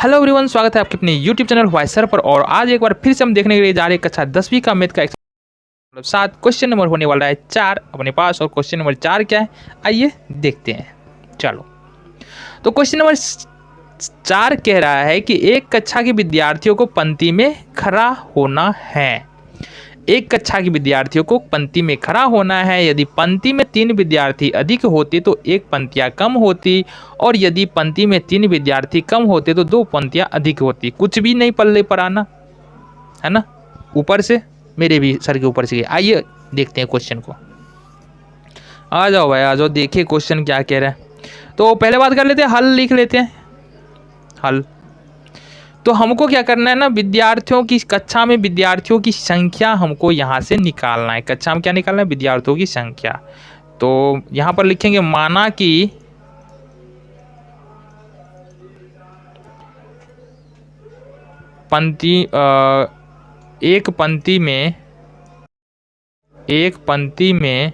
Hello everyone, स्वागत है आपके अपने यूट्यूब चैनल वाई सर पर। और आज एक बार फिर से हम देखने के लिए जा रहे हैं कक्षा 10वीं का मैथ का 7 क्वेश्चन नंबर होने वाला है 4 अपने पास। और क्वेश्चन नंबर 4 क्या है, आइए देखते हैं। चलो, तो क्वेश्चन नंबर 4 कह रहा है कि एक कक्षा के विद्यार्थियों को पंक्ति में खड़ा होना है। एक कक्षा के विद्यार्थियों को पंक्ति में खड़ा होना है। यदि पंक्ति में 3 विद्यार्थी अधिक होते तो एक पंक्तियाँ कम होती, और यदि पंक्ति में 3 विद्यार्थी कम होते तो 2 पंक्तियाँ अधिक होती। कुछ भी नहीं पल्ले पर आना है ना, ऊपर से मेरे भी सर के ऊपर से। आइए देखते हैं क्वेश्चन को। आ जाओ भाई, आ जाओ, देखिए क्वेश्चन क्या कह रहा है। तो पहले बात कर लेते हैं, हल लिख लेते हैं। हल तो हमको क्या करना है ना, विद्यार्थियों की कक्षा में विद्यार्थियों की संख्या हमको यहाँ से निकालना है। कक्षा में क्या निकालना है, विद्यार्थियों की संख्या। तो यहाँ पर लिखेंगे माना कि एक पंक्ति में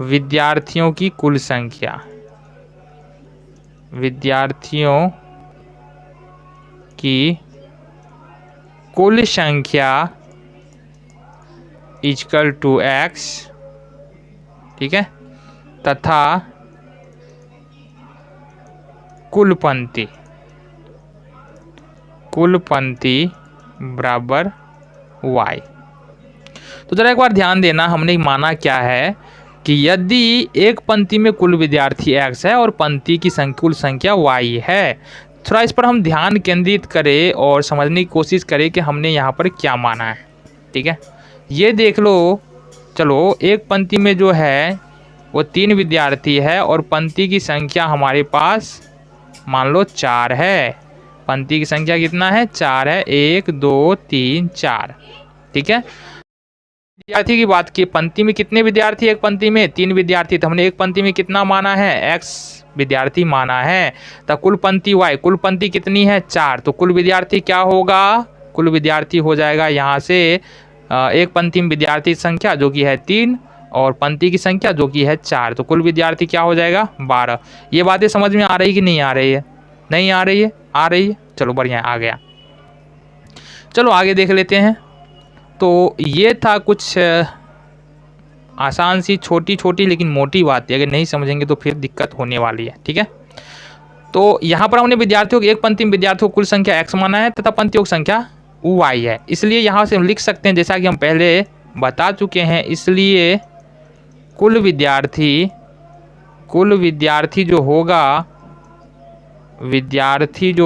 विद्यार्थियों की कुल संख्या, विद्यार्थियों की कुल संख्या इक्वल टू x, ठीक है, तथा कुल पंक्ति बराबर y। तो जरा एक बार ध्यान देना, हमने माना क्या है कि यदि एक पंक्ति में कुल विद्यार्थी x है और पंक्ति की कुल संख्या y है। थोड़ा इस पर हम ध्यान केंद्रित करें और समझने की कोशिश करें कि हमने यहाँ पर क्या माना है। ठीक है, ये देख लो। चलो, एक पंक्ति में जो है वो 3 विद्यार्थी है और पंक्ति की संख्या हमारे पास मान लो 4 है। पंक्ति की संख्या कितना है, 4 है। 1 2 3 4, ठीक है। विद्यार्थी की बात की, पंक्ति में कितने विद्यार्थी, एक पंक्ति में 3 विद्यार्थी, तो हमने एक पंक्ति में कितना माना है, x विद्यार्थी माना है। तो कुल पंक्ति y, कुल पंक्ति कितनी है, 4। तो कुल विद्यार्थी क्या होगा, कुल विद्यार्थी हो जाएगा यहाँ से एक पंक्ति में विद्यार्थी संख्या जो कि है 3 और पंक्ति की संख्या जो कि है 4। तो कुल विद्यार्थी क्या हो जाएगा, 12। ये बातें समझ में आ रही कि नहीं आ रही है, नहीं आ रही है, आ रही है। चलो बढ़िया, आ गया। चलो आगे देख लेते हैं। तो ये था कुछ आसान सी छोटी छोटी लेकिन मोटी बात है, अगर नहीं समझेंगे तो फिर दिक्कत होने वाली है। ठीक है, तो यहाँ पर हमने विद्यार्थियों की एक पंक्ति में विद्यार्थियों की कुल संख्या x माना है तथा पंक्तियों की संख्या y है। इसलिए यहाँ से हम लिख सकते हैं, जैसा कि हम पहले बता चुके हैं, इसलिए कुल विद्यार्थी जो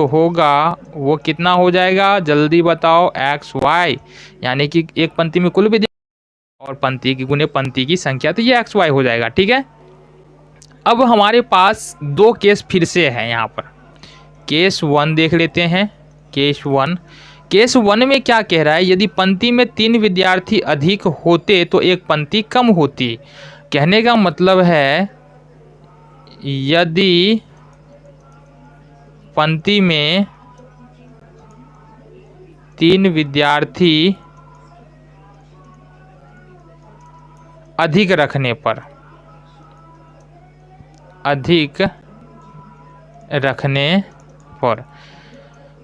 होगा वो कितना हो जाएगा, जल्दी बताओ, x y, यानी कि एक पंक्ति में कुल विद्यार्थी और पंक्ति की गुने पंक्ति की संख्या, तो ये x y हो जाएगा। ठीक है, अब हमारे पास 2 केस फिर से है यहाँ पर। केस 1 देख लेते हैं। केस 1 में क्या कह रहा है, यदि पंक्ति में 3 विद्यार्थी अधिक होते तो एक पंक्ति कम होती। कहने का मतलब है यदि पंक्ति में 3 विद्यार्थी अधिक रखने पर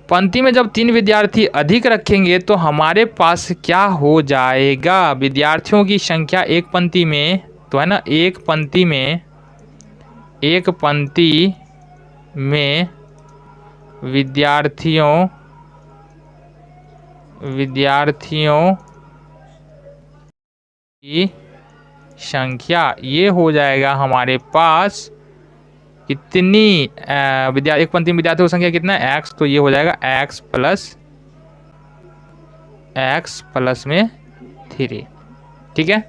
पंक्ति में जब 3 विद्यार्थी अधिक रखेंगे तो हमारे पास क्या हो जाएगा, विद्यार्थियों की संख्या एक पंक्ति में, तो है ना, एक पंक्ति में विद्यार्थियों की संख्या, ये हो जाएगा हमारे पास कितनी, एक पंक्ति में विद्यार्थियों की संख्या कितना है, x। तो ये हो जाएगा x प्लस में 3। ठीक है,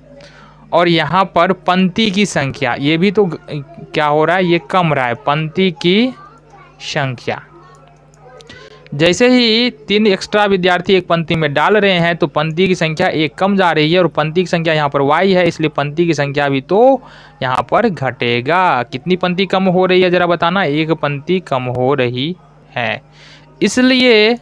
और यहाँ पर पंक्ति की संख्या, ये भी तो क्या हो रहा है, ये कम रहा है। पंक्ति की संख्या, जैसे ही 3 एक्स्ट्रा विद्यार्थी एक पंक्ति में डाल रहे हैं तो पंक्ति की संख्या एक कम जा रही है, और पंक्ति की संख्या यहाँ पर y है, इसलिए पंक्ति की संख्या भी तो यहाँ पर घटेगा। कितनी पंक्ति कम हो रही है जरा बताना, एक पंक्ति कम हो रही है। इसलिए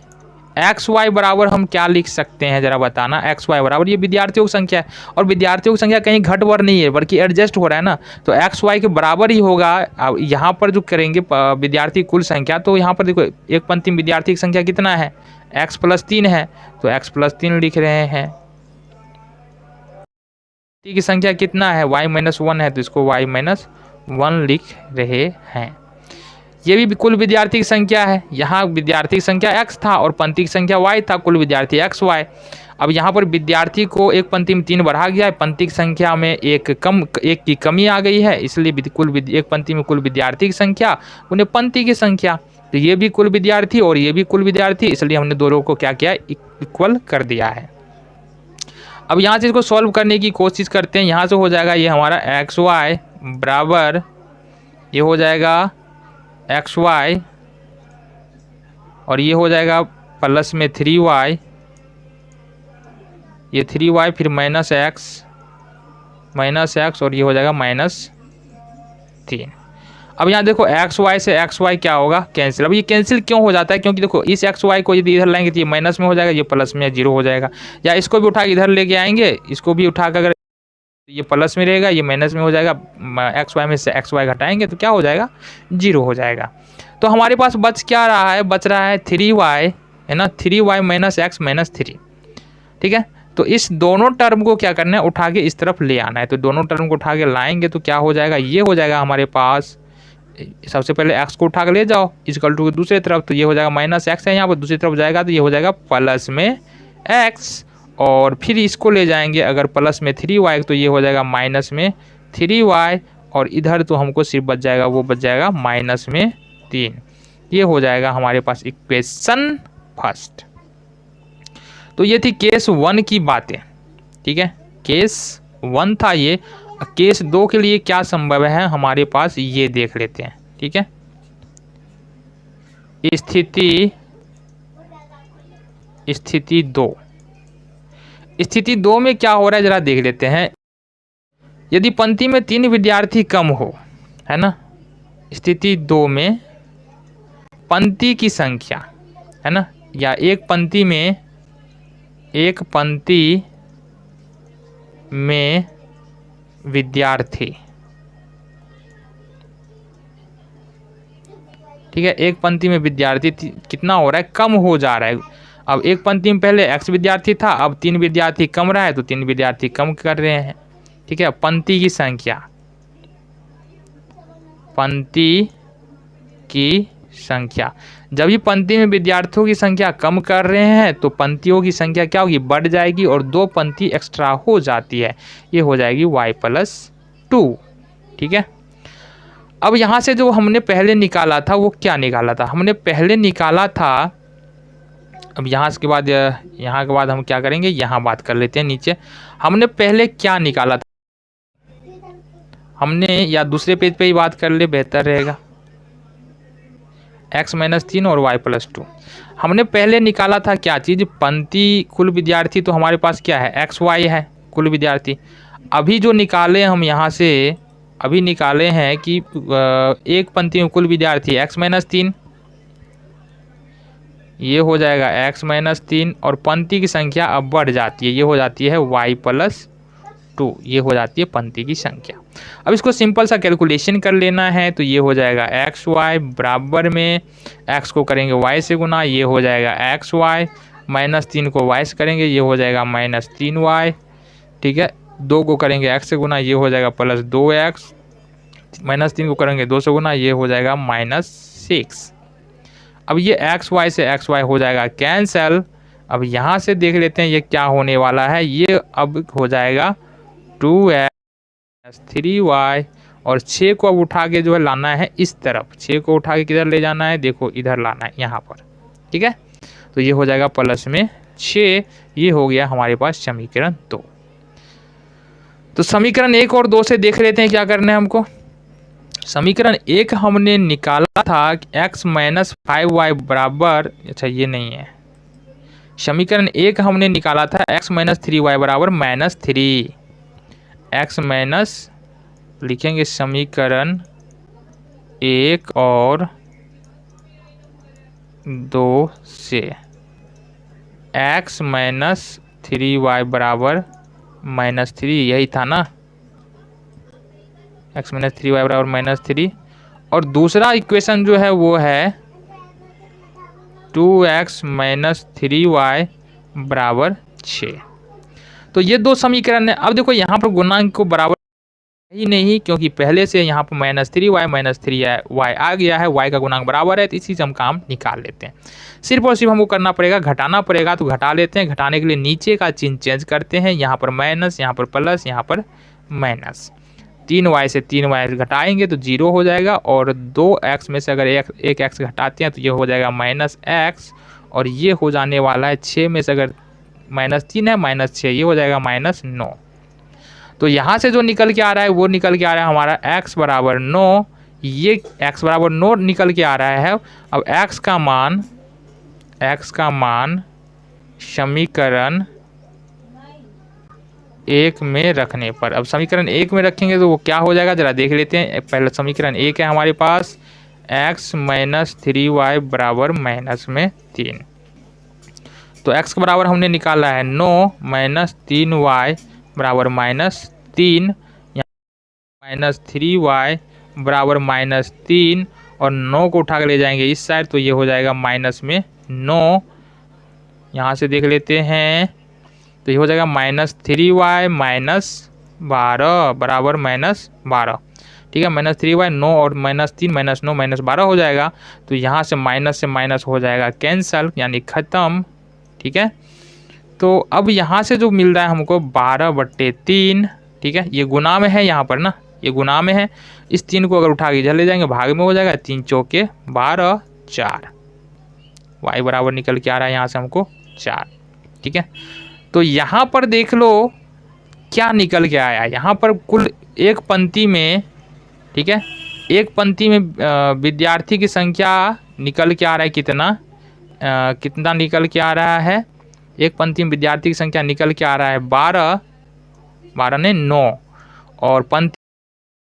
एक्स वाई बराबर हम क्या लिख सकते हैं जरा बताना। एक्स वाई बराबर ये विद्यार्थियों की संख्या है, और विद्यार्थियों की संख्या कहीं घट बढ़ नहीं है बल्कि एडजस्ट हो रहा है ना, तो एक्स वाई के बराबर ही होगा। अब यहाँ पर जो करेंगे विद्यार्थी कुल संख्या, तो यहाँ पर देखो एक पंक्ति में विद्यार्थी की संख्या कितना है, एक्स प्लस 3 है, तो एक्स प्लस 3 लिख रहे हैं। की संख्या कितना है, y माइनस 1 है, तो इसको y माइनस 1 लिख रहे हैं। ये भी कुल विद्यार्थी की संख्या है, यहाँ विद्यार्थी की संख्या x था और पंक्ति की संख्या y था, कुल विद्यार्थी x y। अब यहाँ पर विद्यार्थी को एक पंक्ति में 3 बढ़ा गया है, पंक्ति की संख्या में एक की कमी आ गई है, इसलिए एक पंक्ति में कुल विद्यार्थी की संख्या उन्हें पंक्ति की संख्या, तो ये भी कुल विद्यार्थी और ये भी कुल विद्यार्थी, इसलिए हमने दोनों को क्या किया, इक्वल कर दिया है। अब यहाँ से इसको सॉल्व करने की कोशिश करते हैं। यहाँ से हो जाएगा ये हमारा एक्स वाई बराबर, ये हो जाएगा एक्स वाई और ये हो जाएगा प्लस में 3y, ये 3y फिर माइनस एक्स और ये हो जाएगा -3। अब यहाँ देखो एक्स वाई से एक्स वाई क्या होगा, कैंसिल। अब ये कैंसिल क्यों हो जाता है, क्योंकि देखो इस एक्स वाई को यदि इधर लाएंगे तो ये माइनस में हो जाएगा, ये प्लस में 0 हो जाएगा। या इसको भी उठा के इधर लेके आएंगे, इसको भी उठा कर अगर ये प्लस में रहेगा, ये माइनस में हो जाएगा, एक्स वाई में से एक्स वाई घटाएंगे तो क्या हो जाएगा, 0 हो जाएगा। तो हमारे पास बच क्या रहा है, बच रहा है 3y है ना, 3y माइनस एक्स माइनस 3। ठीक है, तो इस दोनों टर्म को क्या करना है, उठा के इस तरफ ले आना है। तो दोनों टर्म को उठा के लाएंगे तो क्या हो जाएगा, ये हो जाएगा हमारे पास, सबसे पहले x को उठा के ले जाओ इक्वल टू दूसरी तरफ, तो ये हो जाएगा माइनस एक्स है, यहाँ पर दूसरी तरफ जाएगा तो ये हो जाएगा प्लस में x, और फिर इसको ले जाएंगे अगर प्लस में 3y तो ये हो जाएगा माइनस में 3y, और इधर तो हमको सिर्फ बच जाएगा, वो बच जाएगा माइनस में 3। ये हो जाएगा हमारे पास इक्वेशन फर्स्ट। तो ये थी केस 1 की बातें। ठीक है, केस 1 था ये। केस 2 के लिए क्या संभव है हमारे पास, ये देख लेते हैं। ठीक है, स्थिति 2 में क्या हो रहा है जरा देख लेते हैं। यदि पंक्ति में 3 विद्यार्थी कम हो, है ना, स्थिति 2 में पंक्ति की संख्या, है ना, या एक पंक्ति में विद्यार्थी, ठीक है, एक पंक्ति में विद्यार्थी कितना हो रहा है, कम हो जा रहा है। अब एक पंक्ति में पहले x विद्यार्थी था, अब 3 विद्यार्थी कम रहा है तो 3 विद्यार्थी कम कर रहे हैं। ठीक है, पंक्ति की संख्या, जब ये पंक्ति में विद्यार्थियों की संख्या कम कर रहे हैं तो पंक्तियों की संख्या क्या होगी, बढ़ जाएगी और 2 पंक्ति एक्स्ट्रा हो जाती है, ये हो जाएगी y+2। ठीक है, अब यहाँ से जो हमने पहले निकाला था वो क्या निकाला था, हमने पहले निकाला था, अब यहाँ के बाद हम क्या करेंगे, यहाँ बात कर लेते हैं नीचे। हमने पहले क्या निकाला था, हमने, या दूसरे पेज पे ही बात कर ले बेहतर रहेगा, x-3 और y+2। हमने पहले निकाला था क्या चीज़, पंक्ति कुल विद्यार्थी, तो हमारे पास क्या है, एक्स वाई है कुल विद्यार्थी। अभी जो निकाले हम यहाँ से, अभी निकाले हैं कि एक पंक्ति में कुल विद्यार्थी x-3, ये हो जाएगा x-3, और पंक्ति की संख्या अब बढ़ जाती है, ये हो जाती है y+2, ये हो जाती है पंक्ति की संख्या। अब इसको सिंपल सा कैलकुलेशन कर लेना है, तो ये हो जाएगा एक्स वाई बराबर में x को करेंगे y से गुना, ये हो जाएगा एक्स वाई, -3 को y से करेंगे, ये हो जाएगा -3y। ठीक है, 2 को करेंगे x से गुना, ये हो जाएगा +2x, -3 को करेंगे 2 से गुना, ये हो जाएगा -6। अब ये एक्स वाई से एक्स वाई हो जाएगा कैंसल। अब यहाँ से देख लेते हैं ये क्या होने वाला है, ये अब हो जाएगा 2x 3y, और 6 को अब उठा के जो है लाना है इस तरफ, 6 को उठा के किधर ले जाना है, देखो इधर लाना है यहाँ पर। ठीक है, तो ये हो जाएगा प्लस में 6, ये हो गया हमारे पास समीकरण 2। तो समीकरण 1 और 2 से देख लेते हैं क्या करना है हमको। समीकरण 1 हमने निकाला था x-5y बराबर, अच्छा ये नहीं है, समीकरण 1 हमने निकाला था x-3y बराबर -3, x- लिखेंगे समीकरण 1 और 2 से, x माइनस 3y बराबर -3, यही था ना, x माइनस 3y बराबर -3। और दूसरा इक्वेशन जो है वो है 2x माइनस 3y बराबर 6। तो ये दो समीकरण है। अब देखो यहाँ पर गुणांक को बराबर ही नहीं, क्योंकि पहले से यहाँ पर -3y माइनस 3y आ गया है, y का गुणांक बराबर है, तो इसी से हम काम निकाल लेते हैं। सिर्फ और सिर्फ हमको करना पड़ेगा, घटाना पड़ेगा, तो घटा लेते हैं। घटाने के लिए नीचे का चिन्ह चेंज करते हैं, यहाँ पर माइनस, यहाँ पर प्लस, यहाँ पर माइनस। 3y से 3y घटाएंगे तो 0 हो जाएगा, और 2x में से अगर एक x घटाते हैं तो ये हो जाएगा -x, और ये हो जाने वाला है 6 में से अगर -3 है -6, ये हो जाएगा -9। तो यहाँ से जो निकल के आ रहा है वो निकल के आ रहा है हमारा x बराबर 9, ये x बराबर 9 निकल के आ रहा है। अब x का मान समीकरण 1 में रखने पर, अब समीकरण 1 में रखेंगे तो वो क्या हो जाएगा जरा देख लेते हैं। पहले समीकरण 1 है हमारे पास, x माइनस 3y बराबर -3। तो x के बराबर हमने निकाला है 9 माइनस 3y बराबर -3, -3y बराबर -3, और 9 को उठा कर ले जाएंगे इस साइड तो ये हो जाएगा -9। यहाँ से देख लेते हैं तो ये हो जाएगा -3y -12 बराबर -12। ठीक है, -3y 9 और -3 -9 -12 हो जाएगा। तो यहाँ से माइनस हो जाएगा कैंसल, यानी ख़त्म। ठीक है, तो अब यहाँ से जो मिल रहा है हमको 12/3। ठीक है, ये गुना में है यहाँ पर ना, ये गुना में है। इस 3 को अगर उठा के इधर ले जाएंगे भाग में हो जाएगा, 3 चौके 12, 4। y बराबर निकल के आ रहा है यहाँ से हमको 4। ठीक है, तो यहाँ पर देख लो क्या निकल के आया। यहाँ पर कुल एक पंक्ति में, ठीक है, एक पंक्ति में विद्यार्थी की संख्या निकल के आ रहा है कितना निकल के आ रहा है। एक पंक्ति में विद्यार्थी की संख्या निकल के आ रहा है 12 ने 9, और पंक्ति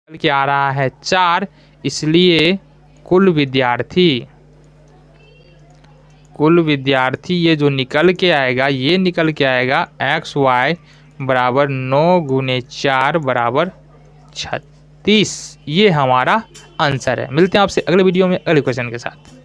निकल के आ रहा है 4, इसलिए कुल विद्यार्थी ये जो निकल के आएगा, ये निकल के आएगा xy बराबर 9 गुने 4 बराबर 36। ये हमारा आंसर है। मिलते हैं आपसे अगले वीडियो में अगले क्वेश्चन के साथ।